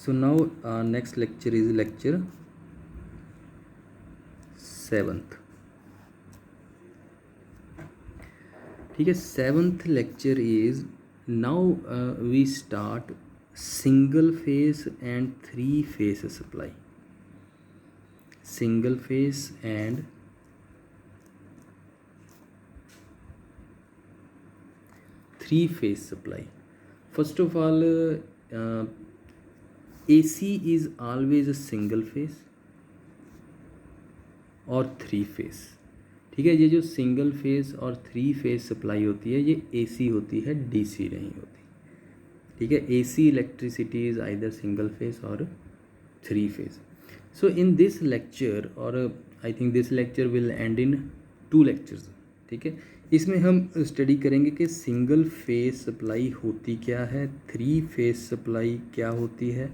So now next lecture is lecture 7th. ठीक है, 7th lecture is now we start single phase and three phase supply. Single phase and three phase supply. First of all, AC is always a single phase और three face. ठीक है, ये जो single phase और three face supply होती है ये AC होती है, DC नहीं होती. ठीक है, AC electricity is either single phase और three phase. So in this lecture, और I think this lecture will end in 2 lectures. ठीक है, इसमें हम स्टडी करेंगे कि सिंगल फेस सप्लाई होती क्या है, थ्री फेस सप्लाई क्या होती है,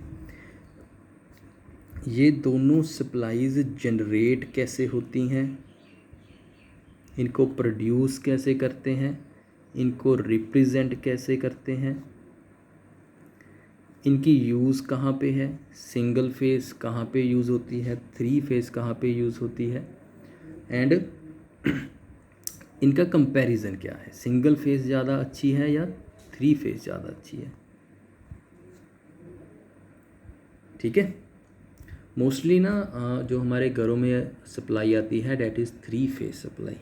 ये दोनों सप्लाईज जनरेट कैसे होती हैं, इनको प्रोड्यूस कैसे करते हैं, इनको रिप्रेजेंट कैसे करते हैं, इनकी यूज़ कहाँ पे है, सिंगल फेस कहाँ पे यूज़ होती है, थ्री फेस कहाँ पे यूज़ होती है, एंड इनका कंपैरिजन क्या है, सिंगल फेस ज़्यादा अच्छी है या थ्री फेस ज़्यादा अच्छी है. ठीक है, मोस्टली ना जो हमारे घरों में सप्लाई आती है that is three phase supply.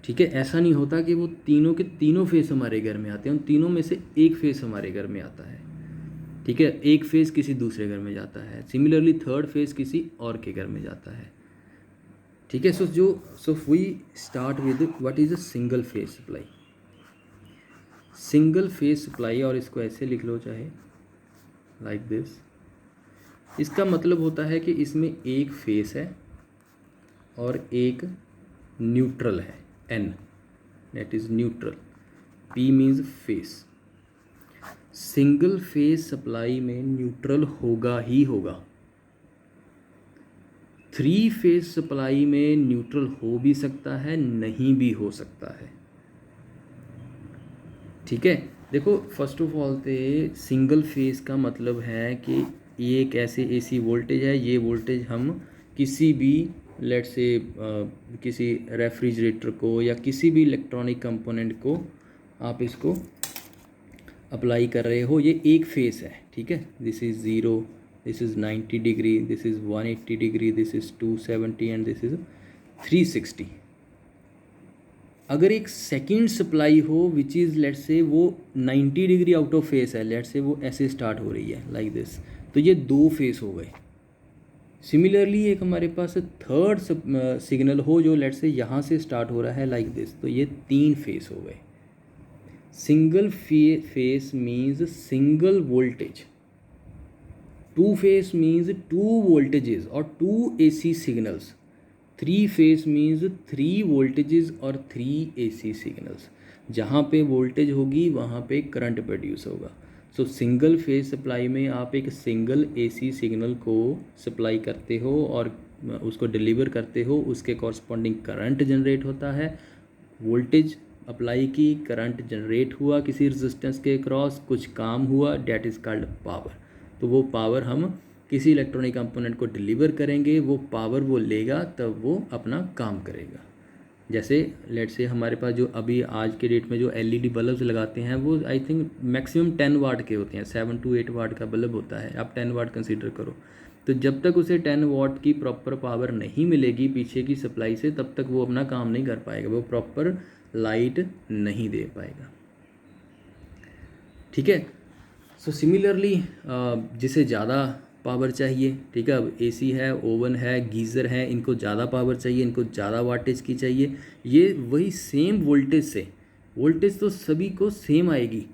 ठीक है, ऐसा नहीं होता कि वो तीनों के तीनों फेस हमारे घर में आते हैं, उन तीनों में से एक फेस हमारे घर में आता है. ठीक है, एक फेस किसी दूसरे घर में जाता है, सिमिलरली थर्ड फेस किसी और के घर में जाता है. ठीक है, so we start with what is a single phase supply. Single phase supply, और इसको ऐसे लिख लो चाहे लाइक दिस. इसका मतलब होता है कि इसमें एक फेस है और एक न्यूट्रल है, N, that is neutral. P means face. Single phase supply में न्यूट्रल होगा ही होगा. थ्री फेस सप्लाई में न्यूट्रल हो भी सकता है, नहीं भी हो सकता है. ठीक है, देखो फर्स्ट ऑफ ऑल तो सिंगल फेस का मतलब है कि ये एक ऐसे AC वोल्टेज है, ये वोल्टेज हम किसी भी लेट्स से किसी रेफ्रिजरेटर को या किसी भी इलेक्ट्रॉनिक कंपोनेंट को आप इसको अप्लाई कर रहे हो, ये एक फेस है. ठीक है, this is 0, this is 90 degree, this is 180 degree, this is 270 and this is 360. अगर एक सेकंड सप्लाई हो विच इज़ लेट्स से वो 90 डिग्री आउट ऑफ फेस है, लेट्स से वो ऐसे स्टार्ट हो रही है लाइक दिस, तो ये दो फेस हो गए. सिमिलरली एक हमारे पास थर्ड सिग्नल हो जो लेट्स से यहाँ से स्टार्ट हो रहा है लाइक दिस, तो ये तीन फेस हो गए. Single phase means single voltage, two phase means two voltages और two AC signals, three phase means three voltages और थ्री AC सिग्नल्स. जहाँ पे वोल्टेज होगी वहाँ पे करंट प्रोड्यूस होगा. सो सिंगल फेस सप्लाई में आप एक सिंगल AC सिग्नल को सप्लाई करते हो और उसको डिलीवर करते हो, उसके कॉरस्पॉन्डिंग करंट जनरेट होता है. वोल्टेज अप्लाई की, करंट जनरेट हुआ किसी रेजिस्टेंस के क्रॉस, कुछ काम हुआ, डैट इज़ कॉल्ड पावर. तो वो पावर हम किसी इलेक्ट्रॉनिक कंपोनेंट को डिलीवर करेंगे, वो पावर वो लेगा तब वो अपना काम करेगा. जैसे लेट से हमारे पास जो अभी आज के डेट में जो LED बल्ब लगाते हैं वो आई थिंक मैक्सिमम 10 वाट के होते हैं, 7 to 8 वाट का बल्ब होता है, आप 10 वाट कंसीडर करो. तो जब तक उसे 10 वाट की प्रॉपर पावर नहीं मिलेगी पीछे की सप्लाई से, तब तक वो अपना काम नहीं कर पाएगा, वो प्रॉपर लाइट नहीं दे पाएगा. ठीक है, सो सिमिलरली जिसे ज़्यादा पावर चाहिए, ठीक है, अब AC है, ओवन है, गीज़र है, इनको ज़्यादा पावर चाहिए, इनको ज़्यादा वाटेज की चाहिए. ये वही सेम वोल्टेज से, वोल्टेज तो सभी को सेम आएगी,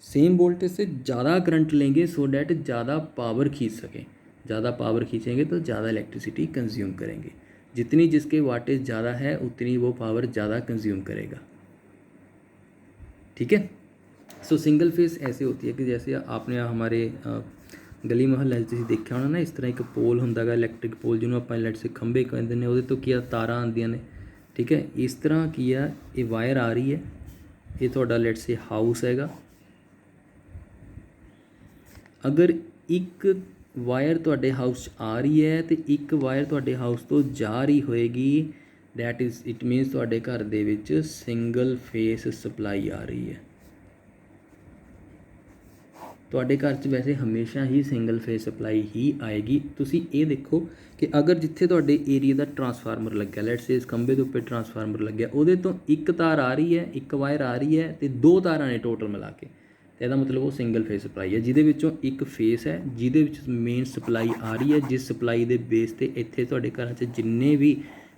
सेम वोल्टेज से ज़्यादा करंट लेंगे सो डैट ज़्यादा पावर खींच सकें. ज़्यादा पावर खींचेंगे तो ज़्यादा इलेक्ट्रिसिटी कंज्यूम करेंगे. जितनी जिसके वाटेज ज़्यादा है उतनी वो पावर ज़्यादा कंज्यूम करेगा. ठीक है, सो सिंगल फेस ऐसे होती है कि जैसे आपने हमारे गली मोहल्ले ਤੁਸੀਂ ਦੇਖਿਆ ਹੋਣਾ ਨਾ, ਇਸ ਤਰ੍ਹਾਂ ਇੱਕ ਪੋਲ ਹੁੰਦਾ ਗਾ, ਇਲੈਕਟ੍ਰਿਕ ਪੋਲ ਜਿਹਨੂੰ ਆਪਾਂ ਇਲੈਕਟ੍ਰਿਕ ਖੰਭੇ ਕਹਿੰਦੇ ਨੇ, ਉਹਦੇ ਤੋਂ ਕੀ ਆ ਤਾਰਾਂ ਆਉਂਦੀਆਂ ਨੇ. ਠੀਕ ਹੈ, ਇਸ ਤਰ੍ਹਾਂ ਕੀ ਆ ਇਹ ਵਾਇਰ ਆ ਰਹੀ ਹੈ, ਇਹ ਤੁਹਾਡਾ ਲੈਟਸ ਸੇ ਹਾਊਸ ਹੈਗਾ. ਅਗਰ ਇੱਕ ਵਾਇਰ ਤੁਹਾਡੇ ਹਾਊਸ 'ਚ ਆ ਰਹੀ ਹੈ ਅਤੇ ਇੱਕ ਵਾਇਰ ਤੁਹਾਡੇ ਹਾਊਸ ਤੋਂ ਜਾ ਰਹੀ ਹੋਏਗੀ, ਦੈਟ ਇਜ਼ ਇਟ ਮੀਨਸ ਤੁਹਾਡੇ ਘਰ ਦੇ ਵਿੱਚ ਸਿੰਗਲ ਫੇਸ ਸਪਲਾਈ ਆ ਰਹੀ ਹੈ। ਤੁਹਾਡੇ ਘਰ 'ਚ ਵੈਸੇ ਹਮੇਸ਼ਾ ਹੀ ਸਿੰਗਲ ਫੇਸ ਸਪਲਾਈ ਹੀ ਆਏਗੀ। ਤੁਸੀਂ ਇਹ ਦੇਖੋ ਕਿ ਅਗਰ ਜਿੱਥੇ ਤੁਹਾਡੇ ਏਰੀਆ ਦਾ ਟਰਾਂਸਫਾਰਮਰ ਲੱਗਿਆ, ਲੈਟਸ ਸੇ ਇਸ ਖੰਭੇ ਦੇ ਉੱਪਰ ਟਰਾਂਸਫਾਰਮਰ ਲੱਗਿਆ, ਉਹਦੇ ਤੋਂ ਇੱਕ ਤਾਰ ਆ ਰਹੀ ਹੈ, ਇੱਕ ਵਾਇਰ ਆ ਰਹੀ ਹੈ ਅਤੇ 2 ਤਾਰਾਂ ਨੇ ਟੋਟਲ ਮਿਲਾ ਕੇ, ਅਤੇ ਇਹਦਾ ਮਤਲਬ ਉਹ ਸਿੰਗਲ ਫੇਸ ਸਪਲਾਈ ਹੈ, ਜਿਹਦੇ ਵਿੱਚੋਂ ਇੱਕ ਫੇਸ ਹੈ ਜਿਹਦੇ ਵਿੱਚ ਮੇਨ ਸਪਲਾਈ ਆ ਰਹੀ ਹੈ, ਜਿਸ ਸਪਲਾਈ ਦੇ ਬੇਸ 'ਤੇ ਇੱਥੇ ਤੁਹਾਡੇ ਘਰਾਂ 'ਚ ਜਿੰਨੇ ਵੀ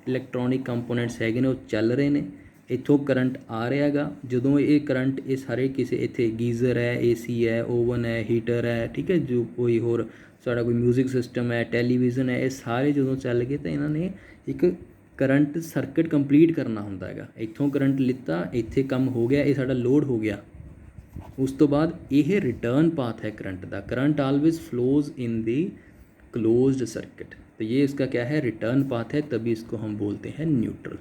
ਇਲੈਕਟ੍ਰੋਨਿਕ ਕੰਪੋਨੈਂਟਸ ਹੈਗੇ ਨੇ ਉਹ ਚੱਲ ਰਹੇ ਨੇ। ਇੱਥੋਂ ਕਰੰਟ ਆ ਰਿਹਾ ਹੈਗਾ, ਜਦੋਂ ਇਹ ਕਰੰਟ ਇਹ ਸਾਰੇ ਕਿਸੇ ਇੱਥੇ ਗੀਜ਼ਰ ਹੈ, AC ਹੈ, ਓਵਨ ਹੈ, ਹੀਟਰ ਹੈ, ਠੀਕ ਹੈ, ਜੋ ਕੋਈ ਹੋਰ ਸਾਡਾ ਕੋਈ ਮਿਊਜ਼ਿਕ ਸਿਸਟਮ ਹੈ, ਟੈਲੀਵਿਜ਼ਨ ਹੈ, ਇਹ ਸਾਰੇ ਜਦੋਂ ਚੱਲ ਗਏ ਤਾਂ ਇਹਨਾਂ ਨੇ ਇੱਕ ਕਰੰਟ ਸਰਕਟ ਕੰਪਲੀਟ ਕਰਨਾ ਹੁੰਦਾ ਹੈਗਾ। ਇੱਥੋਂ ਕਰੰਟ ਲਿੱਤਾ, ਇੱਥੇ ਕੰਮ ਹੋ ਗਿਆ, ਇਹ ਸਾਡਾ ਲੋਡ ਹੋ ਗਿਆ। ਉਸ ਤੋਂ बाद ਇਹ रिटर्न पाथ है करंट का। Current always flows in the closed circuit, तो ये इसका क्या है, रिटर्न पाथ है, तभी इसको हम बोलते हैं न्यूट्रल।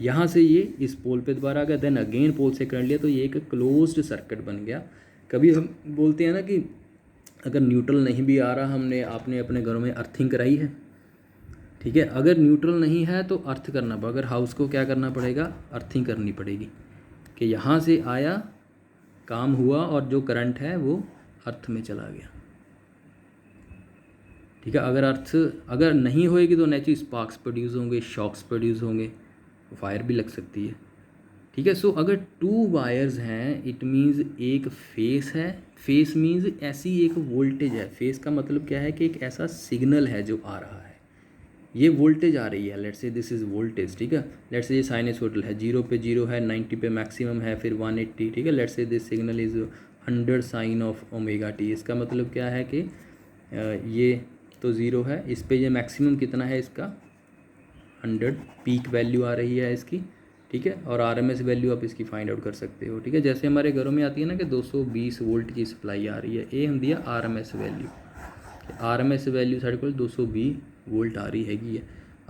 यहाँ से ये इस पोल पे दोबारा आ गया, देन अगेन पोल से करंट लिया, तो ये एक क्लोज्ड सर्किट बन गया। कभी हम बोलते हैं ना कि अगर न्यूट्रल नहीं भी आ रहा, हमने आपने अपने घरों में अर्थिंग कराई है, ठीक है, अगर न्यूट्रल नहीं है तो अर्थ करना पड़ेगा, अगर हाउस को क्या करना पड़ेगा, अर्थिंग करनी पड़ेगी कि यहाँ से आया, काम हुआ और जो करंट है वो अर्थ में चला गया, ठीक है। अगर अर्थ अगर नहीं होएगी तो नेचुरली स्पार्क्स प्रोड्यूस होंगे, शॉक्स प्रोड्यूस होंगे, फायर भी लग सकती है, ठीक है। सो अगर 2 वायर्स हैं, इट मीन्स एक फेस है, फेस मीन्स ऐसी एक वोल्टेज है। फेस का मतलब क्या है कि एक ऐसा सिग्नल है जो आ रहा है, ये वोल्टेज आ रही है, let's say this is voltage, ठीक है। लेट्स से ये साइनसोइडल है, 0 पे 0 है, 90 पे मैक्सिमम है, फिर 180, ठीक है। Let's say this signal is 100 sine of omega t. इसका मतलब क्या है कि ये तो 0 है, इस पे ये मैक्सिमम कितना है इसका 100 पीक वैल्यू आ रही है इसकी, ठीक है। और RMS वैल्यू आप इसकी फाइंड आउट कर सकते हो, ठीक है। जैसे हमारे घरों में आती है ना कि 220 वोल्ट की सप्लाई आ रही है, ये होंगी है RMS वैल्यू। RMS वैल्यू साढ़े को 220 वोल्ट आ रही हैगी है।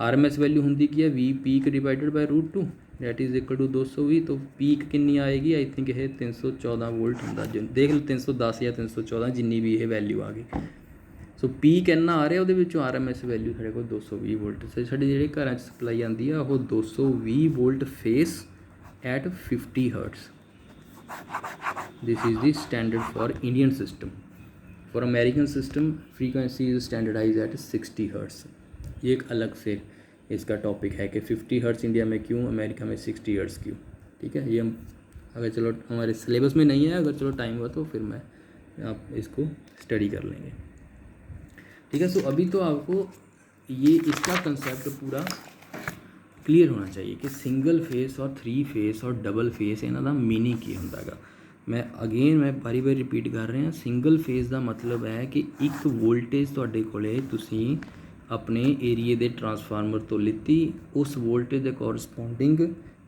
RMS वैल्यू होंगी की है V peak divided by √2, that is equal to 220। तो पीक कितनी आएगी, आई थिंक ये 314 वोल्ट होंगे, जो देख लो 310 या 314 जिन्नी भी ये वैल्यू आ गई। सो पीक इन्ना आ रहा, वो RMS वैल्यू साढ़े को 220 वोल्ट। सो साढ़े जो घर सप्लाई आती है वो 220 volt phase at 50 hertz. This is the standard for Indian system. For American system frequency is standardize at 60 hertz. ये एक अलग से इसका टॉपिक है कि 50 हर्ट्स इंडिया में क्यों, अमेरिका में 60 हर्ट्स क्यों, ठीक है। ये हम अगर चलो हमारे सिलेबस में नहीं है, अगर चलो टाइम हुआ तो फिर मैं आप इसको स्टडी कर लेंगे, ठीक है। सो अभी तो आपको ये इसका कंसेप्ट पूरा क्लीयर होना चाहिए कि सिंगल फेस और 3 फेस और डबल फेस इन्हां दा मीनिंग की हुंदा हैगा। मैं बारी बारी रिपीट कर रहा, सिंगल फेस का मतलब है कि एक वोल्टेज तुहाडे कोले तुसीं अपने एरिए के ट्रांसफार्मर तो लिती, उस वोल्टेज के कोरसपोंडिंग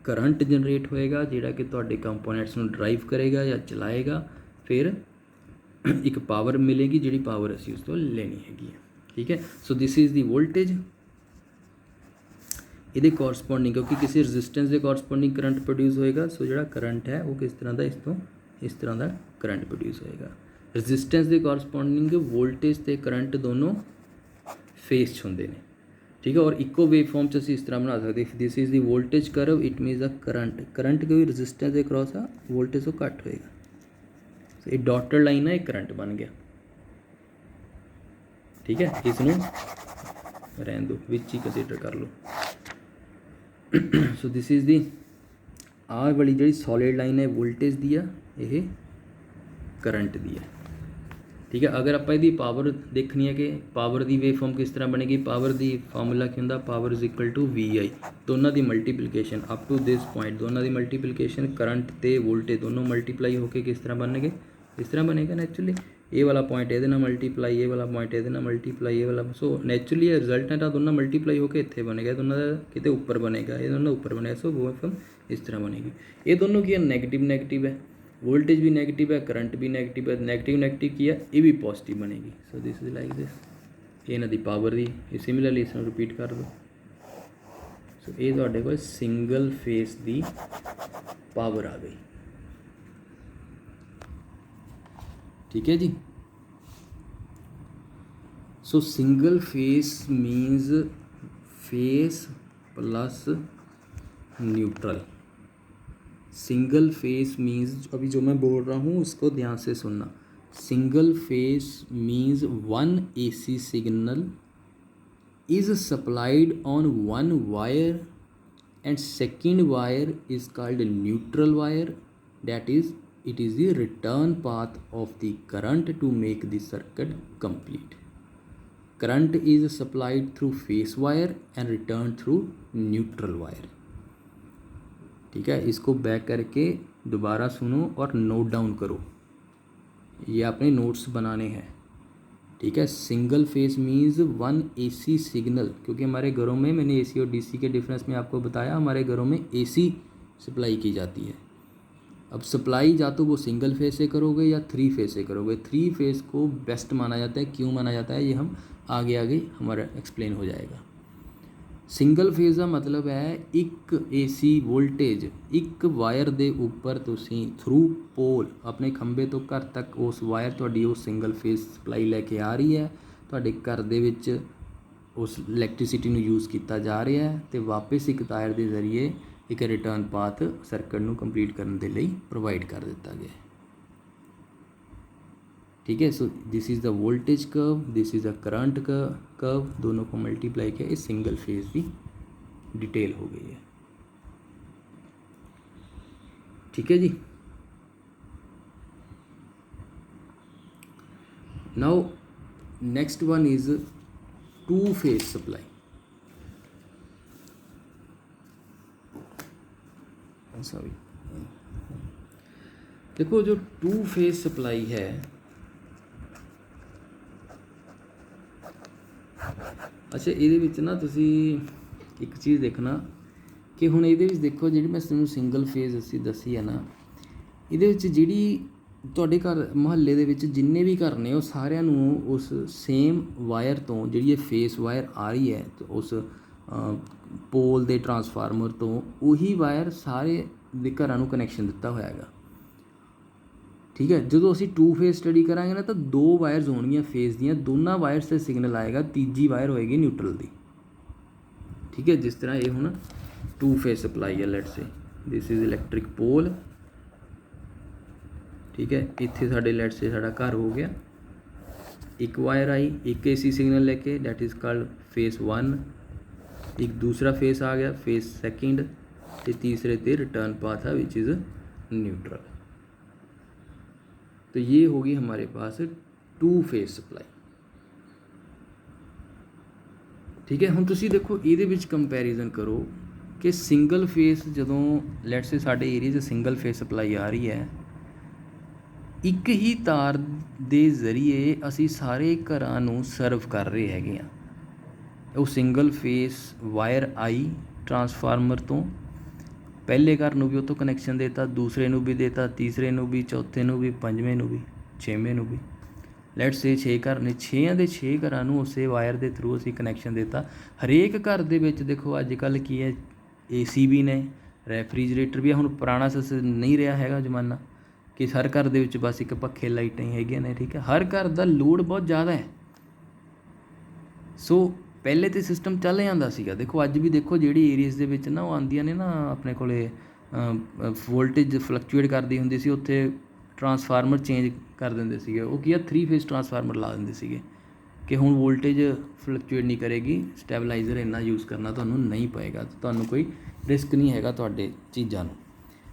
करंट जनरेट होएगा जिहड़ा कि तुहाडे कंपोनेंट्स नूं ड्राइव करेगा या चलाएगा, फिर एक पावर मिलेगी जिहड़ी पावर असीं उस तों लेनी हैगी है, ठीक है। सो दिस इज़ दी वोल्टेज, ये कोरसपोंडिंग क्योंकि किसी रजिस्टेंस के कोरसपोंडिंग करंट प्रोड्यूस होएगा। सो जो करंट है वो किस तरह का इस तरह का करंट प्रोड्यूस होएगा। रजिस्टेंस के कोरसपोंडिंग वोल्टेज तो करंट दोनों फेस होंगे ने, ठीक है। और इको वेव फॉर्म च असीं इस तरह बना सकते, this is the voltage curve, it मीनस the current कोई रजिस्टेंस के क्रॉस आ वोल्टेज तो घट होएगा। सो ये डॉटेड लाइन है, एक करंट बन गया, ठीक है। इसनूं रहन दो, विच ही कंसीडर कर लो। सो दिस इज़ दी आ वाली जी सॉलिड लाइन है वोल्टेज दी है, ये करंट दी है, ठीक है। अगर आप इसकी पावर देखनी है कि पावर की वेव फॉर्म किस तरह बनेगी, पावर की फार्मूला क्या होंगे, power is equal to VI, दोनों की multiplication up to this point, दोनों की मल्टीप्लीकेशन करंट तो वोल्टेज दोनों मल्टीप्लाई होकर किस तरह बनने, इस तरह बनेगा नैचुरली। ये वाला पॉइंट ये मल्टीप्लाई, ये वाला पॉइंट ये मल्टीप्लाई, ये वाला, सो नैचुरली रिजल्टेंट दोनों मल्टीप्लाई होकर इतने बनेगा, दोनों का कितने ऊपर बनेगा, ये दोनों ऊपर बनेगा। सो वो फिर इस तरह बनेगी। ये दोनों की नेगेटिव नेगेटिव है, वोल्टेज भी नेगेटिव है, करंट भी नेगेटिव है, नेगेटिव नेगेटिव की है, ये भी पॉजिटिव बनेगी। So this is like this, ये इन्हां दी पावर दी, ये सिमिलरली इसमें रिपीट कर दो। सो ये तुहाडे कोल सिंगल फेस दी पावर आ गई, ठीक है जी। So single phase means phase plus neutral. Single phase means, अभी जो मैं बोल रहा हूँ उसको ध्यान से सुनना। Single phase means one AC signal is supplied on one wire and second wire is called neutral wire, that is it is the return path of the current to make the circuit complete. Current is supplied through face wire and returned through neutral wire। ठीक है, इसको back करके दोबारा सुनो और note down करो, ये आपने नोट्स बनाने हैं। ठीक है, single phase means one AC signal, क्योंकि हमारे घरों में, मैंने AC और DC के डिफरेंस में आपको बताया, हमारे घरों में AC सप्लाई की जाती है। अब सप्लाई या तो वो सिंगल फेस से करोगे या 3 फेस से करोगे। 3 फेस को बेस्ट माना जाता है। क्यों माना जाता है ये हम आगे हमारा एक्सप्लेन हो जाएगा। ਸਿੰਗਲ ਫੇਜ਼ ਦਾ ਮਤਲਬ ਹੈ ਇੱਕ AC ਵੋਲਟੇਜ ਇੱਕ ਵਾਇਰ ਦੇ ਉੱਪਰ ਤੁਸੀਂ ਥਰੂ ਪੋਲ ਆਪਣੇ ਖੰਭੇ ਤੋਂ ਘਰ ਤੱਕ ਉਸ ਵਾਇਰ ਤੁਹਾਡੀ ਉਹ ਸਿੰਗਲ ਫੇਜ਼ ਸਪਲਾਈ ਲੈ ਕੇ ਆ ਰਹੀ ਹੈ, ਤੁਹਾਡੇ ਘਰ ਦੇ ਵਿੱਚ ਉਸ ਇਲੈਕਟ੍ਰਿਸਿਟੀ ਨੂੰ ਯੂਜ਼ ਕੀਤਾ ਜਾ ਰਿਹਾ ਹੈ ਅਤੇ ਵਾਪਸ ਇੱਕ ਤਾਰ ਦੇ ਜ਼ਰੀਏ ਇੱਕ ਰਿਟਰਨ ਪਾਥ ਸਰਕਟ ਨੂੰ ਕੰਪਲੀਟ ਕਰਨ ਦੇ ਲਈ ਪ੍ਰੋਵਾਈਡ ਕਰ ਦਿੱਤਾ ਗਿਆ। ठीक है, सो this is the voltage curve, this is the current curve, दोनों को मल्टीप्लाई किया, ये सिंगल फेज की डिटेल हो गई है। ठीक है जी। Now next one is 2 phase supply. Sorry, देखो जो 2 फेज सप्लाई है, ਅੱਛਾ ਇਹਦੇ ਵਿੱਚ ਨਾ ਤੁਸੀਂ ਇੱਕ ਚੀਜ਼ ਦੇਖਣਾ ਕਿ ਹੁਣ ਇਹਦੇ ਵਿੱਚ ਦੇਖੋ ਜਿਹੜੀ ਮੈਂ ਤੁਹਾਨੂੰ ਸਿੰਗਲ ਫੇਜ਼ ਅਸੀਂ ਦੱਸੀ ਹੈ ਨਾ, ਇਹਦੇ ਵਿੱਚ ਜਿਹੜੀ ਤੁਹਾਡੇ ਘਰ ਮੁਹੱਲੇ ਦੇ ਵਿੱਚ ਜਿੰਨੇ ਵੀ ਘਰ ਨੇ ਉਹ ਸਾਰਿਆਂ ਨੂੰ ਉਸ ਸੇਮ ਵਾਇਰ ਤੋਂ ਜਿਹੜੀ ਇਹ ਫੇਸ ਵਾਇਰ ਆ ਰਹੀ ਹੈ ਉਸ ਪੋਲ ਦੇ ਟਰਾਂਸਫਾਰਮਰ ਤੋਂ ਉਹੀ ਵਾਇਰ ਸਾਰੇ ਦੇ ਘਰਾਂ ਨੂੰ ਕਨੈਕਸ਼ਨ ਦਿੱਤਾ ਹੋਇਆ ਹੈਗਾ। ठीक है, जो ਅਸੀਂ 2 फेज स्टडी करांगे ना तो 2 वायर्स होणगीਆਂ फेज ਦੀਆਂ, ਦੋਨਾਂ ਵਾਇਰਸ ਤੇ सिग्नल आएगा, तीजी वायर होएगी न्यूट्रल ਦੀ। ठीक है, जिस तरह ये ਹੁਣ 2 फेज सप्लाई है, let's say this is electric pole. ठीक है, ਇੱਥੇ ਸਾਡੇ लेट्स से ਸਾਡਾ ਘਰ ਹੋ ਗਿਆ, एक वायर आई एक AC सिग्नल लेके, दैट इज़ कॉल्ड फेस 1, एक दूसरा फेस आ गया फेस 2 ਤੇ तीसरे ते रिटर्न पाथ है विच इज़ न्यूट्रल। तो ये होगी हमारे पास 2 फेज सप्लाई। ठीक है, हुण तुसीं देखो ਇਹਦੇ ਵਿੱਚ कंपैरिजन करो कि सिंगल फेस ਜਦੋਂ ਲੈਟਸ ਸੇ ਸਾਡੇ ਏਰੀਆ 'ਚ सिंगल फेज सप्लाई आ रही है, ਇੱਕ ਹੀ ਤਾਰ ਦੇ ਜ਼ਰੀਏ ਅਸੀਂ ਸਾਰੇ ਘਰਾਂ ਨੂੰ ਸਰਵ ਕਰ ਰਹੇ ਹੈਗੇ ਆ। ਉਹ ਸਿੰਗਲ ਫੇਸ ਵਾਇਰ ਆਈ ਟਰਾਂਸਫਾਰਮਰ ਤੋਂ, ਪਹਿਲੇ ਘਰ ਨੂੰ ਵੀ ਉਹ ਤੋਂ ਕਨੈਕਸ਼ਨ ਦੇਤਾ, ਦੂਸਰੇ ਨੂੰ ਵੀ ਦੇਤਾ, ਤੀਸਰੇ ਨੂੰ ਵੀ, ਚੌਥੇ ਨੂੰ ਵੀ, ਪੰਜਵੇਂ ਨੂੰ ਵੀ, ਛੇਵੇਂ ਨੂੰ ਵੀ। ਲੈਟਸ ਸੇ 6 ਘਰ ਨੇ, 6 ਦੇ 6 ਘਰਾਂ ਨੂੰ ਉਸੇ ਵਾਇਰ ਦੇ ਥਰੂ ਅਸੀਂ ਕਨੈਕਸ਼ਨ ਦਿੱਤਾ। ਹਰੇਕ ਘਰ ਦੇ ਵਿੱਚ ਦੇਖੋ ਅੱਜ ਕੱਲ੍ਹ ਕੀ ਹੈ, AC ਵੀ ਨੇ, ਰੈਫਰੀਜਰੇਟਰ ਵੀ ਹੈ। ਹੁਣ ਪੁਰਾਣਾ ਨਹੀਂ ਰਿਹਾ ਹੈਗਾ ਜ਼ਮਾਨਾ ਕਿ ਹਰ ਘਰ ਦੇ ਵਿੱਚ ਬਸ ਇੱਕ ਪੱਖੇ ਲਾਈਟਾਂ ਹੀ ਹੈਗੀਆਂ ਨੇ। ਠੀਕ ਹੈ, ਹਰ ਘਰ ਦਾ ਲੋਡ ਬਹੁਤ ਜ਼ਿਆਦਾ ਹੈ। ਸੋ ਪਹਿਲੇ ਤਾਂ ਸਿਸਟਮ ਚੱਲ ਜਾਂਦਾ ਸੀਗਾ। ਦੇਖੋ ਅੱਜ ਵੀ ਦੇਖੋ ਜਿਹੜੀ ਏਰੀਆਜ਼ ਦੇ ਵਿੱਚ ਨਾ ਉਹ ਆਉਂਦੀਆਂ ਨੇ ਨਾ ਆਪਣੇ ਕੋਲ ਵੋਲਟੇਜ ਫਲਕਚੁਏਟ ਕਰਦੀ ਹੁੰਦੀ ਸੀ, ਉੱਥੇ ਟਰਾਂਸਫਾਰਮਰ ਚੇਂਜ ਕਰ ਦਿੰਦੇ ਸੀਗੇ। ਉਹ ਕੀ ਆ 3 ਫੇਜ਼ ਟਰਾਂਸਫਾਰਮਰ ਲਾ ਦਿੰਦੇ ਸੀਗੇ ਕਿ ਹੁਣ ਵੋਲਟੇਜ ਫਲਕਚੁਏਟ ਨਹੀਂ ਕਰੇਗੀ, ਸਟੈਬਲਾਈਜ਼ਰ ਇੰਨਾ ਯੂਜ਼ ਕਰਨਾ ਤੁਹਾਨੂੰ ਨਹੀਂ ਪਏਗਾ, ਤੁਹਾਨੂੰ ਕੋਈ ਰਿਸਕ ਨਹੀਂ ਹੈਗਾ ਤੁਹਾਡੇ ਚੀਜ਼ਾਂ ਨੂੰ।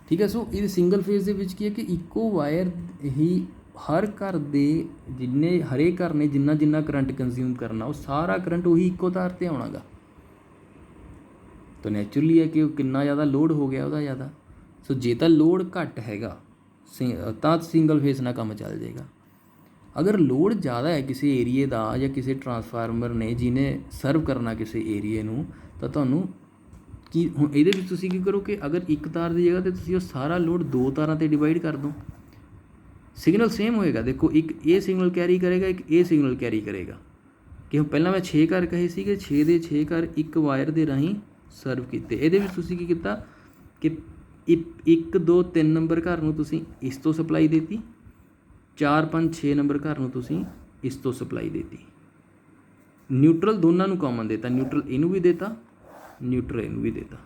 ਠੀਕ ਹੈ, ਸੋ ਇਹ ਸਿੰਗਲ ਫੇਜ਼ ਦੇ ਵਿੱਚ ਕੀ ਹੈ ਕਿ ਇੱਕੋ ਵਾਇਰ ਹੀ ਹਰ ਘਰ ਦੇ ਜਿੰਨੇ ਹਰੇਕ ਘਰ ਨੇ ਜਿੰਨਾ ਜਿੰਨਾ ਕਰੰਟ ਕੰਜ਼ਿਊਮ ਕਰਨਾ ਉਹ ਸਾਰਾ ਕਰੰਟ ਉਹੀ ਇੱਕੋ ਤਾਰ 'ਤੇ ਆਉਣਾ ਗਾ। ਤਾਂ ਨੈਚੁਰਲੀ ਹੈ ਕਿ ਉਹ ਕਿੰਨਾ ਜ਼ਿਆਦਾ ਲੋਡ ਹੋ ਗਿਆ ਉਹਦਾ ਜ਼ਿਆਦਾ। ਸੋ ਜੇ ਤਾਂ ਲੋਡ ਘੱਟ ਹੈਗਾ ਤਾਂ ਸਿੰਗਲ ਫੇਸ ਨਾਲ ਕੰਮ ਚੱਲ ਜਾਏਗਾ। ਅਗਰ ਲੋਡ ਜ਼ਿਆਦਾ ਹੈ ਕਿਸੇ ਏਰੀਏ ਦਾ ਜਾਂ ਕਿਸੇ ਟਰਾਂਸਫਾਰਮਰ ਨੇ ਜਿਹਨੇ ਸਰਵ ਕਰਨਾ ਕਿਸੇ ਏਰੀਏ ਨੂੰ, ਤਾਂ ਤੁਹਾਨੂੰ ਕੀ ਹੁਣ ਇਹਦੇ ਵਿੱਚ ਤੁਸੀਂ ਕੀ ਕਰੋ ਕਿ ਅਗਰ ਇੱਕ ਤਾਰ ਦੀ ਜਗ੍ਹਾ 'ਤੇ ਤੁਸੀਂ ਉਹ ਸਾਰਾ ਲੋਡ 2 ਤਾਰਾਂ 'ਤੇ ਡਿਵਾਈਡ ਕਰ ਦਿਓ, सिग्नल सेम होएगा। देखो एक ए सिग्नल कैरी करेगा, एक ए सिग्नल कैरी करेगा कि पहला मैं 6 घर कहे थे, 6 ਦੇ 6 घर एक वायर ਦੇ ਰਾਹੀਂ ਸਰਵ ਕੀਤੇ। ਇਹਦੇ ਵਿੱਚ ਤੁਸੀਂ ਕੀ ਕੀਤਾ ਕਿ 1 2 3 ਨੰਬਰ ਘਰ ਨੂੰ ਤੁਸੀਂ ਇਸ ਤੋਂ ਸਪਲਾਈ ਦੇਤੀ, 4 5 6 ਨੰਬਰ ਘਰ ਨੂੰ ਤੁਸੀਂ ਇਸ ਤੋਂ ਸਪਲਾਈ ਦੇਤੀ। न्यूट्रल दोनों नू कॉमन देता, न्यूट्रल इनू भी देता, न्यूट्रल इनू भी देता,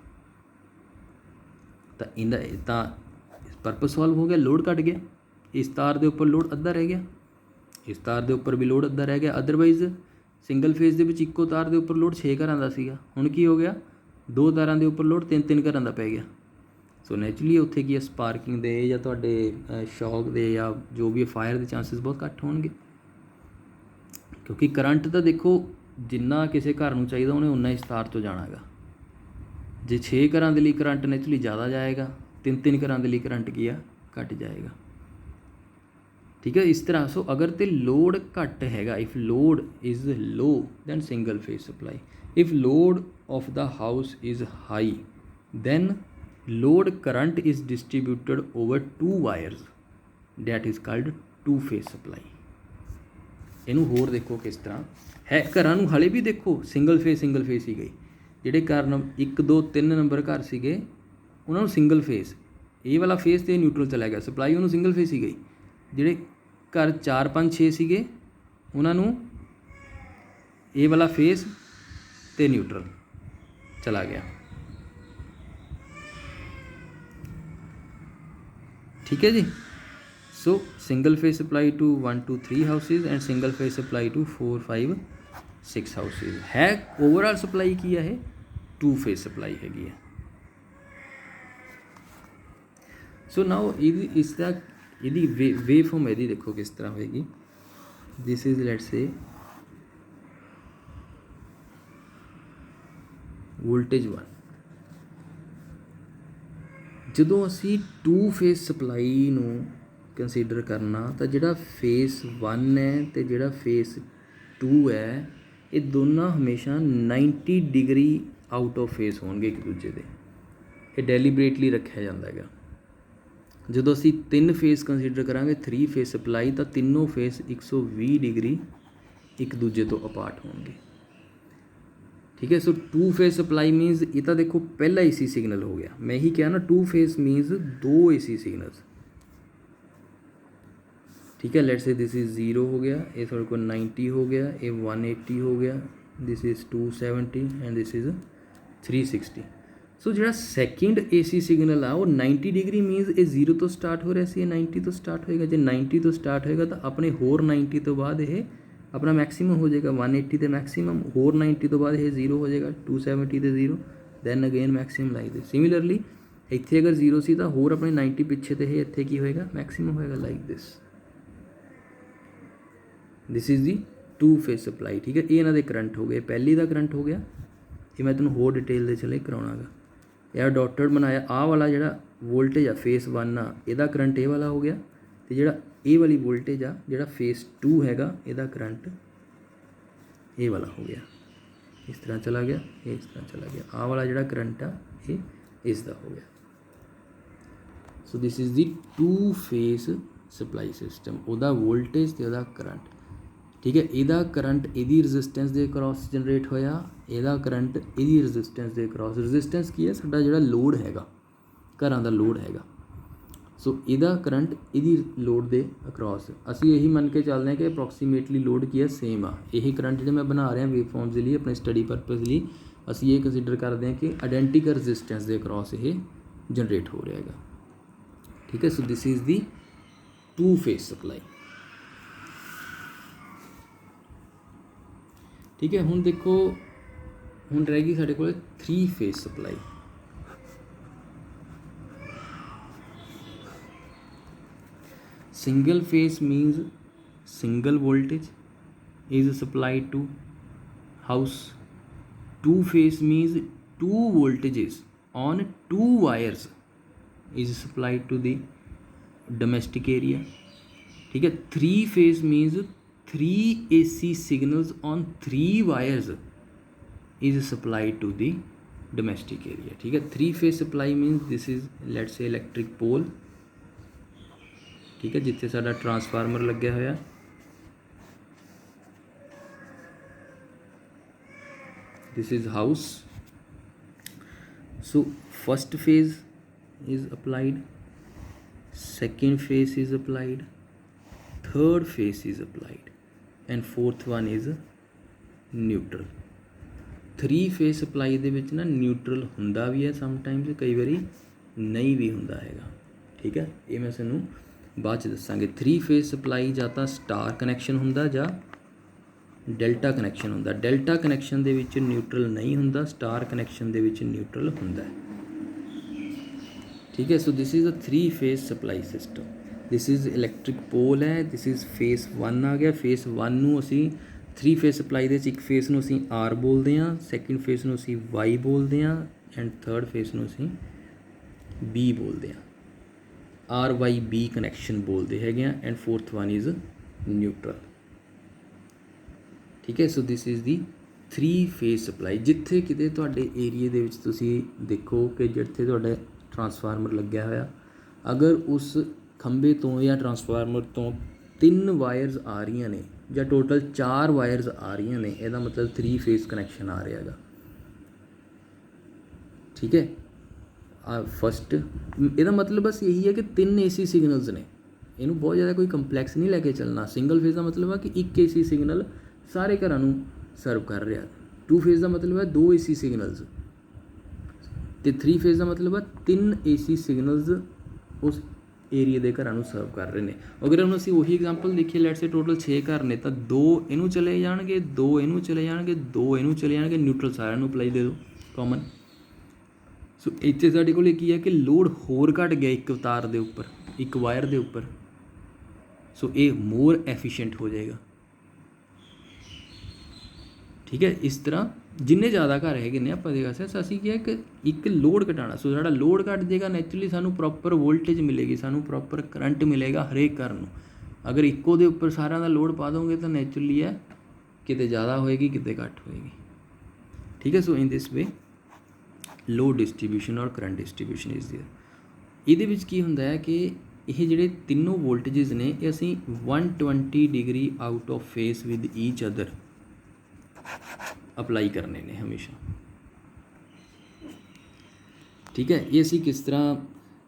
तो इनका परपस सॉल्व हो गया, लोड घट गया, इस तार के उपर लोड अद्धा रह गया, इस तार के उपर भी लोड अद्धा रह गया। अदरवाइज सिंगल फेज के इक्को तार के उपर लोड 6 घरां दा सीगा, हुण की हो गया 2 तारां के उपर लोड 3 घरां दा पै गया। सो नैचुरली उत्थे की स्पार्किंग दे या तुहाडे शॉक दे या जो भी फायर के चांसिस बहुत घट होणगे, क्योंकि करंट तो देखो जिन्ना किसी घर नूं चाहिदा उन्हें उन्ना इस तार तो जाना गा। जे 6 घरां दे लई करंट नैचुरली ज़्यादा जाएगा, 3 घरां दे लई करंट की आ घट जाएगा। ठीक है, इस तरह। सो अगर तो लोड घट हैगा, if load is low then single phase supply, if load of the house is high then load current is distributed over 2 wires, that is called 2 phase supply. इनू होर देखो किस तरह है, घरां नूं हाले भी देखो सिंगल फेज ही गई, जिहड़े घर 1 2 3 नंबर घर सीगे उन्हां नूं सिंगल फेज, ये वाला फेज तो न्यूट्रल चला गया, सप्लाई उन्होंने सिंगल फेज ही गई। जिहड़े घर 4 5 6 सीगे उन्हां नूं ये वाला फेज तो न्यूट्रल चला गया। ठीक है जी। So single phase supply to 1 2 3 houses and single phase supply to 4 5 6 houses है। ओवरऑल सप्लाई की है 2 फेज सप्लाई हैगी है। सो नाउ इसका यदि वे फॉर्म यदि देखो किस तरह होएगी, this is let's say voltage 1, ਜਦੋਂ ਅਸੀਂ 2 ਫੇਸ ਸਪਲਾਈ ਨੂੰ ਕੰਸੀਡਰ ਕਰਨਾ ਤਾਂ ਜਿਹੜਾ ਫੇਸ 1 ਹੈ ਤੇ ਜਿਹੜਾ ਫੇਸ 2 ਹੈ ਇਹ ਦੋਨਾਂ ਹਮੇਸ਼ਾ 90 ਡਿਗਰੀ ਆਊਟ ਆਫ ਫੇਸ ਹੋਣਗੇ ਇੱਕ ਦੂਜੇ ਦੇ। ਇਹ ਡੈਲੀਬਰੇਟਲੀ ਰੱਖਿਆ ਜਾਂਦਾ ਹੈਗਾ। ਜਦੋਂ ਅਸੀਂ 3 ਫੇਸ ਕੰਸੀਡਰ ਕਰਾਂਗੇ 3 ਫੇਸ ਸਪਲਾਈ ਤਾਂ ਤਿੰਨੋਂ ਫੇਸ 120 ਡਿਗਰੀ ਇੱਕ ਦੂਜੇ ਤੋਂ ਅਪਾਰਟ ਹੋਣਗੇ। ठीक है। सो 2 फेज सप्लाई मीनस ये तो देखो पहला AC सिग्नल हो गया, मैं ही क्या ना 2 फेज मीनस 2 AC सिग्नल्स। ठीक है, लेट से दिस इज़ 0 हो गया, ये थोड़े को 90 हो गया, ये 180 हो गया, this is 270 and this is 360। सो जो सैकेंड AC सिग्नल आ वो 90 डिग्री मीनस ये 0 तो स्टार्ट हो रहा सी, 90 तो स्टार्ट होएगा। जो 90 तो स्टार्ट होएगा तो अपने होर 90 तो बाद ये अपना मैक्सीमम हो जाएगा 180 तो मैक्सीमम, होर 90 तो बाद ये 0 हो जाएगा 270 तो 0, then again maximum like this. Similarly इत्थे अगर 0 सी तो होर अपने 90 पिछे तो ये इत्थे की होएगा मैक्सीमम होएगा like this. This is the 2 phase supply. ठीक है, ये इन्हां दे करंट हो गए, पहली का करंट हो गया, ये मैं तुहानूं होर डिटेल दे चले कराउणा गा। यह डॉटेड बनाया आ वाला जिहड़ा वोल्टेज आ फेस 1 आ इहदा करंट ये वाला हो गया, तो जिहड़ा ये वाली वोल्टेज आ जिहड़ा फेस 2 हैगा इहदा करंट ये वाला हो गया, इस तरह चला गया, ये इस तरह चला गया। आ वाला जिहड़ा करंट आ ये इसदा हो गया। So this is the 2 phase supply system, उहदा वोल्टेज ते उहदा करंट। ठीक है, इहदा करंट इहदी रजिस्टेंस दे क्रॉस जनरेट होया, इहदा करंट इहदी रजिस्टेंस दे क्रॉस। रजिस्टेंस की है साडा जिहड़ा लोड हैगा घरां दा लोड हैगा। सो इहदा करंट इहदी लोड दे अक्रॉस असी यही मन के चलते हैं कि अप्रॉक्सीमेटली लोड की है सेम आ। यही करंट जो मैं बना रहा वेव फॉर्म्स के लिए अपने स्टडी परपज़ लिए असी ये कंसीडर करते हैं कि आइडेंटिकल रजिस्टेंस के अक्रॉस ये जनरेट हो रहा है। ठीक है, सो this is the 2 phase supply. ठीक है, हुण देखो हुण रह गई साडे कोल 3 phase supply. Single phase means single voltage is supplied to house. 2 phase means 2 voltages on 2 wires is supplied to the domestic area. ठीक है, 3 phase means 3 AC signals on 3 wires is supplied to the domestic area. ठीक है, 3 phase supply means this is let's say electric pole। ठीक है, जिथे साडा transformer लग्या होया, this is house. So first phase is applied, second phase is applied, third phase is applied and fourth one is neutral. 3 phase supply ਦੇ ਵਿੱਚ ਨਾ neutral ਹੁੰਦਾ ਵੀ ਹੈ ਸਮਟਾਈਮਸ, ਕਈ ਵਾਰੀ ਨਹੀਂ ਵੀ ਹੁੰਦਾ ਹੈਗਾ, ਠੀਕ ਹੈ। ਇਹ ਮੈਂ ਤੁਹਾਨੂੰ ਬਾਅਦ 'ਚ ਦੱਸਾਂਗੇ। 3 ਫੇਸ ਸਪਲਾਈ ਜਾਂ ਤਾਂ ਸਟਾਰ ਕਨੈਕਸ਼ਨ ਹੁੰਦਾ ਜਾਂ ਡੈਲਟਾ ਕਨੈਕਸ਼ਨ ਹੁੰਦਾ। ਡੈਲਟਾ ਕਨੈਕਸ਼ਨ ਦੇ ਵਿੱਚ ਨਿਊਟਰਲ ਨਹੀਂ ਹੁੰਦਾ, ਸਟਾਰ ਕਨੈਕਸ਼ਨ ਦੇ ਵਿੱਚ ਨਿਊਟਰਲ ਹੁੰਦਾ ਹੈ, ਠੀਕ ਹੈ। So this is a 3 phase supply system. This is electric pole ਹੈ, ਦਿਸ ਇਜ਼ ਫੇਸ 1 ਆ ਗਿਆ। ਫੇਸ 1 ਨੂੰ ਅਸੀਂ 3 ਫੇਸ ਸਪਲਾਈ ਦੇ ਵਿੱਚ ਇੱਕ ਫੇਸ ਨੂੰ ਅਸੀਂ ਆਰ ਬੋਲਦੇ ਹਾਂ, ਸੈਕਿੰਡ ਫੇਸ ਨੂੰ ਅਸੀਂ ਵਾਈ ਬੋਲਦੇ ਹਾਂ ਐਂਡ ਥਰਡ ਫੇਸ ਨੂੰ ਅਸੀਂ ਬੀ ਬੋਲਦੇ ਹਾਂ, ਆਰ ਵਾਈ ਬੀ ਕਨੈਕਸ਼ਨ ਬੋਲਦੇ ਹੈਗੇ ਆ। And fourth one is neutral, ਠੀਕ ਹੈ। So this is the 3 phase supply. ਜਿੱਥੇ ਕਿਤੇ ਤੁਹਾਡੇ ਏਰੀਏ ਦੇ ਵਿੱਚ ਤੁਸੀਂ ਦੇਖੋ ਕਿ ਜਿੱਥੇ ਤੁਹਾਡਾ ਟਰਾਂਸਫਾਰਮਰ ਲੱਗਿਆ ਹੋਇਆ, ਅਗਰ ਉਸ ਖੰਭੇ ਤੋਂ ਜਾਂ ਟਰਾਂਸਫਾਰਮਰ ਤੋਂ 3 ਵਾਇਰਸ ਆ ਰਹੀਆਂ ਨੇ ਜਾਂ ਟੋਟਲ 4 ਵਾਇਰਸ ਆ ਰਹੀਆਂ ਨੇ, ਇਹਦਾ ਮਤਲਬ 3 ਫੇਸ ਕਨੈਕਸ਼ਨ ਆ ਰਿਹਾ ਹੈਗਾ, ਠੀਕ ਹੈ। ਫਸਟ ਇਹਦਾ ਮਤਲਬ ਬਸ ਇਹੀ ਹੈ ਕਿ 3 AC ਸਿਗਨਲਸ ਨੇ, ਇਹਨੂੰ ਬਹੁਤ ਜ਼ਿਆਦਾ ਕੋਈ ਕੰਪਲੈਕਸ ਨਹੀਂ ਲੈ ਕੇ ਚੱਲਣਾ। ਸਿੰਗਲ ਫੇਸ ਦਾ ਮਤਲਬ ਹੈ ਕਿ ਇੱਕ AC ਸਿਗਨਲ ਸਾਰੇ ਘਰਾਂ ਨੂੰ ਸਰਵ ਕਰ ਰਿਹਾ। 2 ਫੇਸ ਦਾ ਮਤਲਬ ਹੈ 2 AC ਸਿਗਨਲਸ, ਅਤੇ 3 ਫੇਸ ਦਾ ਮਤਲਬ ਹੈ 3 AC ਸਿਗਨਲਸ ਉਸ ਏਰੀਏ ਦੇ ਘਰਾਂ ਨੂੰ ਸਰਵ ਕਰ ਰਹੇ ਨੇ। ਅਗਰ ਹੁਣ ਅਸੀਂ ਉਹੀ ਐਗਜ਼ਾਮਪਲ ਦੇਖੀਏ, ਲੈਟਸ ਸੇ ਟੋਟਲ 6 ਘਰ ਨੇ, ਤਾਂ 2 ਇਹਨੂੰ ਚਲੇ ਜਾਣਗੇ, 2 ਇਹਨੂੰ ਚਲੇ ਜਾਣਗੇ, 2 ਇਹਨੂੰ ਚਲੇ ਜਾਣਗੇ, ਨਿਊਟਰਲ ਸਾਰਿਆਂ ਨੂੰ ਅਪਲਾਈ ਦੇ ਦਿਓ ਕਾਮਨ। ਸੋ ਇੱਥੇ ਸਾਡੇ ਕੋਲ ਕੀ ਹੈ ਕਿ ਲੋਡ ਹੋਰ ਘੱਟ ਗਿਆ ਇੱਕ ਤਾਰ ਦੇ ਉੱਪਰ, ਇੱਕ ਵਾਇਰ ਦੇ ਉੱਪਰ। ਸੋ ਇਹ ਮੋਰ ਐਫੀਸ਼ੀਐਂਟ ਹੋ ਜਾਏਗਾ, ਠੀਕ ਹੈ। ਇਸ ਤਰ੍ਹਾਂ ਜਿੰਨੇ ਜ਼ਿਆਦਾ ਘਰ ਹੈਗੇ ਨੇ ਆਪਾਂ ਦੇ ਵਾਸਤੇ ਅਸੀਂ ਕੀ ਹੈ ਕਿ ਇੱਕ ਲੋਡ ਘਟਾਉਣਾ। ਸੋ ਸਾਡਾ ਲੋਡ ਘੱਟ ਜਾਏਗਾ, ਨੈਚੁਰਲੀ ਸਾਨੂੰ ਪ੍ਰੋਪਰ ਵੋਲਟੇਜ ਮਿਲੇਗੀ, ਸਾਨੂੰ ਪ੍ਰੋਪਰ ਕਰੰਟ ਮਿਲੇਗਾ ਹਰੇਕ ਘਰ ਨੂੰ। ਅਗਰ ਇੱਕੋ ਦੇ ਉੱਪਰ ਸਾਰਿਆਂ ਦਾ ਲੋਡ ਪਾ ਦੋਗੇ ਤਾਂ ਨੈਚੁਰਲੀ ਹੈ ਕਿਤੇ ਜ਼ਿਆਦਾ ਹੋਏਗੀ, ਕਿਤੇ ਘੱਟ ਹੋਏਗੀ, ਠੀਕ ਹੈ। ਸੋ ਇਨ ਦਿਸ ਵੇ ਲੋਡ ਡਿਸਟਰੀਬਿਊਸ਼ਨ ਔਰ ਕਰੰਟ ਡਿਸਟਰੀਬਿਊਸ਼ਨ ਇਜ਼ ਦੇਅਰ। ਇਹਦੇ ਵਿੱਚ ਕੀ ਹੁੰਦਾ ਹੈ ਕਿ ਇਹ ਜਿਹੜੇ ਤਿੰਨੋਂ ਵੋਲਟੇਜਸ ਨੇ ਇਹ ਅਸੀਂ 120 degree out of face with each other apply ਕਰਨੇ ਨੇ ਹਮੇਸ਼ਾ, ਠੀਕ ਹੈ। ਇਹ ਅਸੀਂ ਕਿਸ ਤਰ੍ਹਾਂ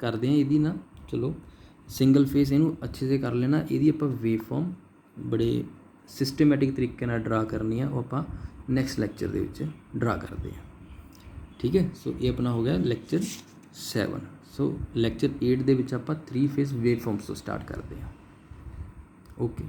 ਕਰਦੇ ਹਾਂ ਇਹਦੀ ਨਾ, ਚਲੋ ਸਿੰਗਲ ਫੇਸ ਇਹਨੂੰ ਅੱਛੇ ਸੇ ਕਰ ਲੈਣਾ। ਇਹਦੀ ਆਪਾਂ ਵੇਵ ਫਾਰਮ ਬੜੇ ਸਿਸਟੇਮੈਟਿਕ ਤਰੀਕੇ ਨਾਲ ਡਰਾ ਕਰਨੀ ਆ, ਉਹ ਆਪਾਂ ਨੈਕਸਟ ਲੈਕਚਰ ਦੇ ਵਿੱਚ ਡਰਾ ਕਰਦੇ ਹਾਂ, ਠੀਕ ਹੈ। ਸੋ ਇਹ ਆਪਣਾ ਹੋ ਗਿਆ ਲੈਕਚਰ 7। ਸੋ ਲੈਕਚਰ 8 ਦੇ ਵਿੱਚ ਆਪਾਂ 3 ਫੇਸ ਵੇਵ ਫਾਰਮਸ ਤੋਂ ਸਟਾਰਟ ਕਰਦੇ ਹਾਂ। ਓਕੇ।